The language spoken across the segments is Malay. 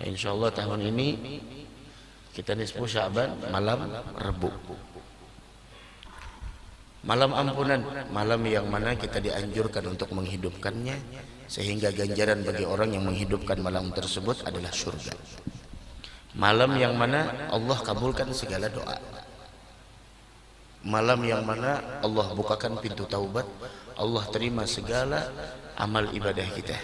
Insyaallah tahun ini kita nisfu Sya'ban malam Rabu. Malam ampunan, malam yang mana kita dianjurkan untuk menghidupkannya, sehingga ganjaran bagi orang yang menghidupkan malam tersebut adalah surga. Malam yang mana Allah kabulkan segala doa. Malam yang mana Allah bukakan pintu taubat, Allah terima segala amal ibadah kita.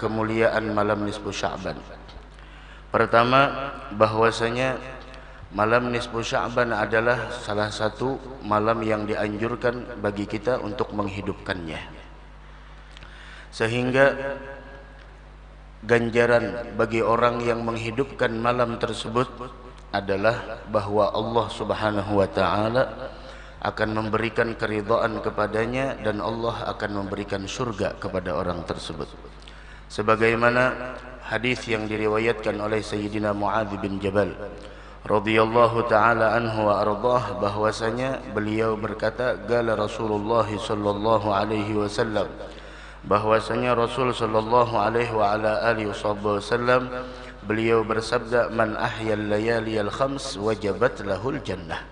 Kemuliaan malam nisfu Sya'ban. Pertama, bahwasanya malam nisfu Sya'ban adalah salah satu malam yang dianjurkan bagi kita untuk menghidupkannya, sehingga ganjaran bagi orang yang menghidupkan malam tersebut adalah bahwa Allah Subhanahu wa taala akan memberikan keridhaan kepadanya dan Allah akan memberikan surga kepada orang tersebut. Sebagaimana hadis yang diriwayatkan oleh Sayyidina Mu'adz bin Jabal radhiyallahu taala anhu wa ardhah, bahwasanya beliau berkata, qala Rasulullah sallallahu alaihi wasallam, bahwasanya Rasul sallallahu alaihi wa ala alihi wasallam beliau bersabda, man ahyal layaliyal khams wajabat lahul jannah.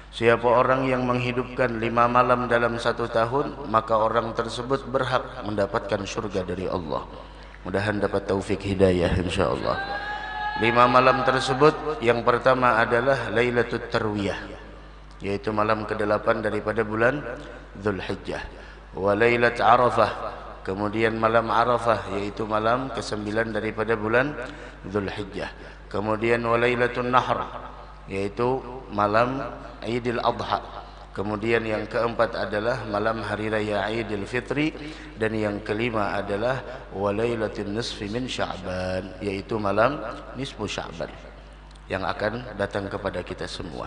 Siapa orang yang menghidupkan 5 malam dalam 1 tahun, maka orang tersebut berhak mendapatkan surga dari Allah. Mudahan dapat taufik hidayah insyaallah. 5 malam tersebut, yang pertama adalah Lailatul Tarwiyah, yaitu malam ke-8 daripada bulan Dzulhijjah. Wa Lailat Arafah, kemudian malam Arafah, yaitu malam ke-9 daripada bulan Dzulhijjah. Kemudian wa Lailatul Nahr, yaitu malam Idul Adha. Kemudian yang keempat adalah malam hari raya Idul Fitri, dan yang kelima adalah walailatul nisfi min Sya'ban, yaitu malam nisfu Sya'ban yang akan datang kepada kita semua.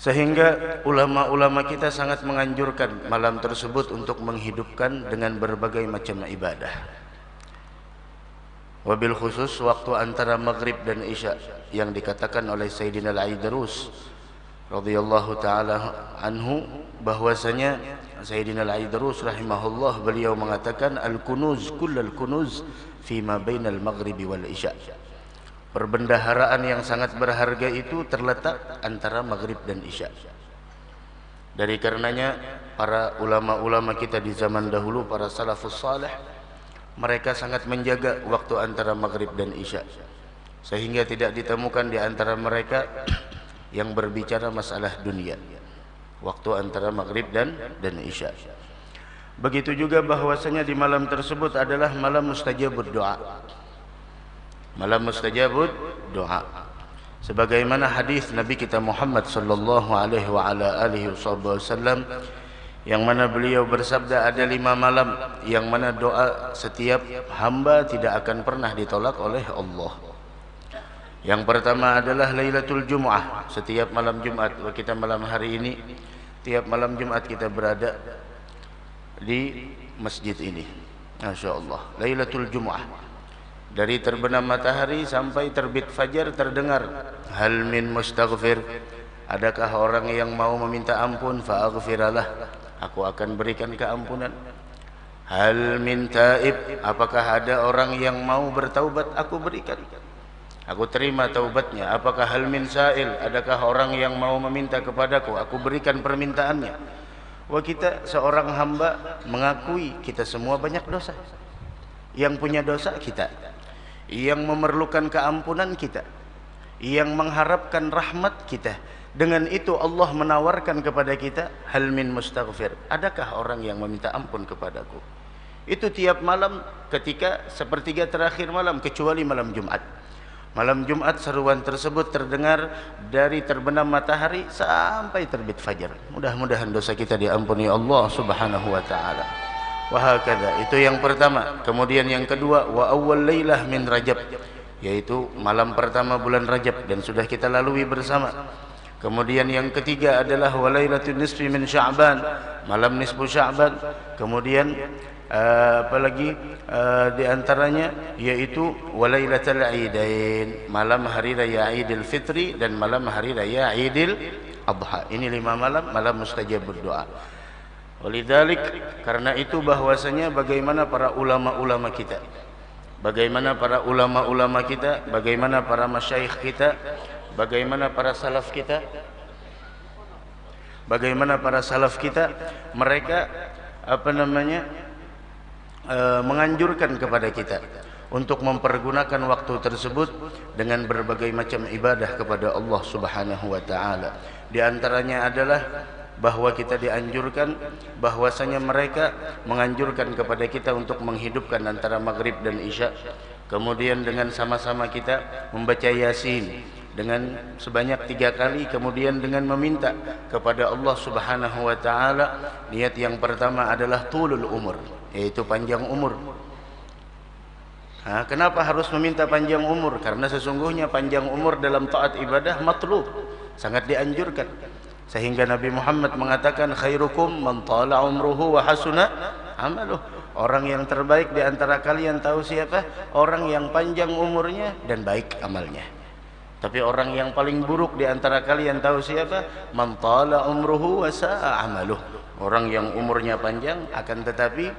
Sehingga ulama-ulama kita sangat menganjurkan malam tersebut untuk menghidupkan dengan berbagai macam ibadah. Wabil khusus waktu antara maghrib dan isya, yang dikatakan oleh Sayyidina Al-Aidarus radhiyallahu taala anhu, bahwasanya Sayyidina Al-Aidarus rahimahullah beliau mengatakan, al-kunuz kullal kunuz fima bainal maghribi wal isya. Perbendaharaan yang sangat berharga itu terletak antara maghrib dan isya. Dari karenanya para ulama-ulama kita di zaman dahulu, para salafus salih, mereka sangat menjaga waktu antara maghrib dan isya, sehingga tidak ditemukan di antara mereka yang berbicara masalah dunia waktu antara maghrib dan isya. Begitu juga bahwasanya di malam tersebut adalah malam mustajabud doa. Malam mustajabud doa, sebagaimana hadis Nabi kita Muhammad sallallahu alaihi wa ala alihi wasallam, yang mana beliau bersabda, ada 5 malam yang mana doa setiap hamba tidak akan pernah ditolak oleh Allah. Yang pertama adalah Lailatul Jum'ah, setiap malam Jumat. Kita malam hari ini, tiap malam Jumat kita berada di masjid ini, Masya Allah. Lailatul Jum'ah, dari terbenam matahari sampai terbit fajar terdengar, hal min mustaghfir, adakah orang yang mau meminta ampun, fa'aghfiralah, aku akan berikan keampunan. Hal min taib, apakah ada orang yang mau bertaubat, aku berikan, aku terima taubatnya. Apakah hal min sa'il, adakah orang yang mau meminta kepadaku, aku berikan permintaannya. Wah, kita seorang hamba mengakui kita semua banyak dosa. Yang punya dosa kita, yang memerlukan keampunan kita, yang mengharapkan rahmat kita. Dengan itu Allah menawarkan kepada kita, hal min mustaghfir, adakah orang yang meminta ampun kepadaku. Itu tiap malam ketika sepertiga terakhir malam, kecuali malam Jumat. Malam Jumat seruan tersebut terdengar dari terbenam matahari sampai terbit fajar. Mudah-mudahan dosa kita diampuni Allah Subhanahu wa taala. Wa hakadha, itu yang pertama. Kemudian yang kedua, wa awwal lailah min Rajab, yaitu malam pertama bulan Rajab, dan sudah kita lalui bersama. Kemudian yang ketiga adalah walailatul nisfi min Sya'ban, malam nisfu Sya'ban. Kemudian apalagi di antaranya yaitu walailatul aidain, malam hari raya Idul Fitri dan malam hari raya Idul Adha. Ini 5 malam, malam mustajab berdoa. Walidzalik, karena itu bahwasanya bagaimana para ulama-ulama kita, bagaimana para ulama-ulama kita, bagaimana para masyayikh kita, bagaimana para salaf kita, bagaimana para salaf kita, mereka menganjurkan kepada kita untuk mempergunakan waktu tersebut dengan berbagai macam ibadah kepada Allah Subhanahu wa taala. Di antaranya adalah bahwa kita dianjurkan, bahwasanya mereka menganjurkan kepada kita untuk menghidupkan antara maghrib dan isya, kemudian dengan sama-sama kita membaca Yasin dengan sebanyak 3 kali, kemudian dengan meminta kepada Allah Subhanahu wa taala. Niat yang pertama adalah tulul umur, yaitu panjang umur. Kenapa harus meminta panjang umur? Karena sesungguhnya panjang umur dalam taat ibadah matlub, sangat dianjurkan. Sehingga Nabi Muhammad mengatakan khairukum man tala umruhu wa hasuna amaluh. Orang yang terbaik di antara kalian tahu siapa? Orang yang panjang umurnya dan baik amalnya. Tapi orang yang paling buruk di antara kalian tahu siapa? Man tala umruhu wa sa'a amaluh. Orang yang umurnya panjang akan tetapi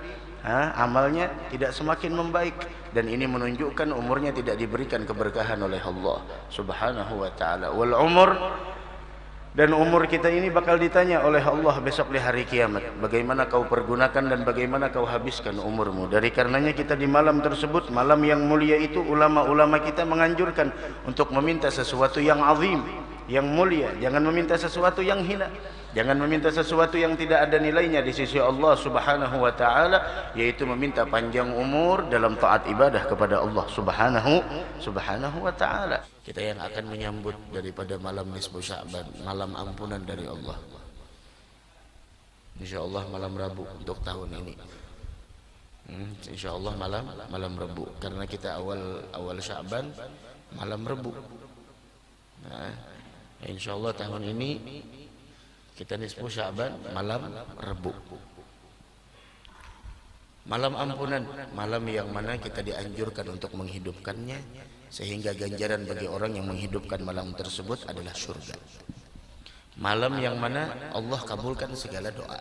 amalnya tidak semakin membaik, dan ini menunjukkan umurnya tidak diberikan keberkahan oleh Allah Subhanahu wa taala. Wal umur, dan umur kita ini bakal ditanya oleh Allah besok di hari kiamat, bagaimana kau pergunakan dan bagaimana kau habiskan umurmu. Dari karenanya kita di malam tersebut, malam yang mulia itu, ulama-ulama kita menganjurkan untuk meminta sesuatu yang azim, yang mulia. Jangan meminta sesuatu yang hina, jangan meminta sesuatu yang tidak ada nilainya di sisi Allah Subhanahu wa taala, yaitu meminta panjang umur dalam taat ibadah kepada Allah Subhanahu wa taala. Kita yang akan menyambut daripada malam nisfu Sya'ban, malam ampunan dari Allah. Insyaallah malam Rabu untuk tahun ini. Insyaallah malam Rabu, karena kita awal Sya'ban malam Rabu. Insyaallah tahun ini kita nisfu Sya'ban malam Rabu. Malam ampunan, malam yang mana kita dianjurkan untuk menghidupkannya, sehingga ganjaran bagi orang yang menghidupkan malam tersebut adalah surga. Malam yang mana Allah kabulkan segala doa.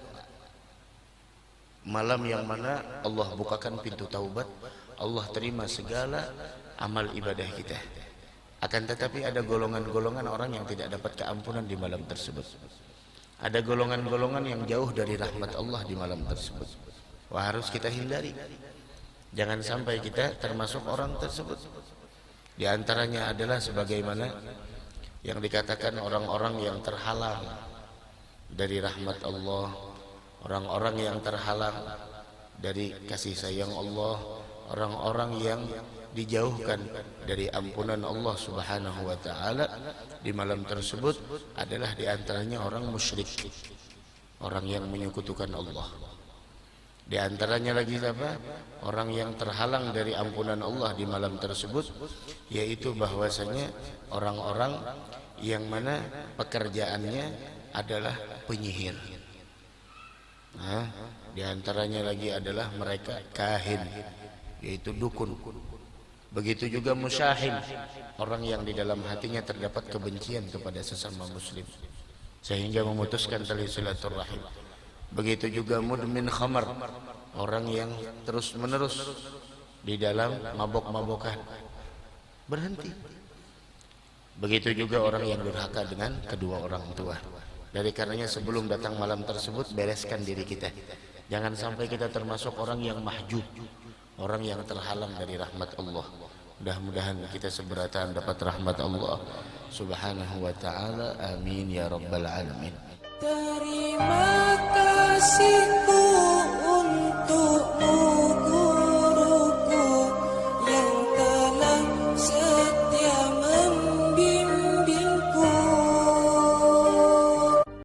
Malam yang mana Allah bukakan pintu taubat, Allah terima segala amal ibadah kita. Akan tetapi ada golongan-golongan orang yang tidak dapat keampunan di malam tersebut. Ada golongan-golongan yang jauh dari rahmat Allah di malam tersebut. Wah, harus kita hindari. Jangan sampai kita termasuk orang tersebut. Di antaranya adalah sebagaimana yang dikatakan orang-orang yang terhalang dari rahmat Allah, orang-orang yang terhalang dari kasih sayang Allah, orang-orang yang dijauhkan dari ampunan Allah Subhanahu wa taala di malam tersebut adalah di antaranya orang musyrik, orang yang menyekutukan Allah. Di antaranya lagi apa? Orang yang terhalang dari ampunan Allah di malam tersebut, yaitu bahwasanya orang-orang yang mana pekerjaannya adalah penyihir. Di antaranya lagi adalah mereka kahin, yaitu dukun. Begitu juga musyahin, orang yang di dalam hatinya terdapat kebencian kepada sesama muslim sehingga memutuskan tali silaturahim. Begitu juga mudmin khamar, orang yang terus-menerus di dalam mabok-mabokan, berhenti. Begitu juga orang yang durhaka dengan kedua orang tua. Dari karenanya sebelum datang malam tersebut, bereskan diri kita. Jangan sampai kita termasuk orang yang mahjub, orang yang terhalang dari rahmat Allah. Mudah-mudahan kita seberatan dapat rahmat Allah Subhanahu wa taala. Amin ya rabbal alamin. Terima kasihku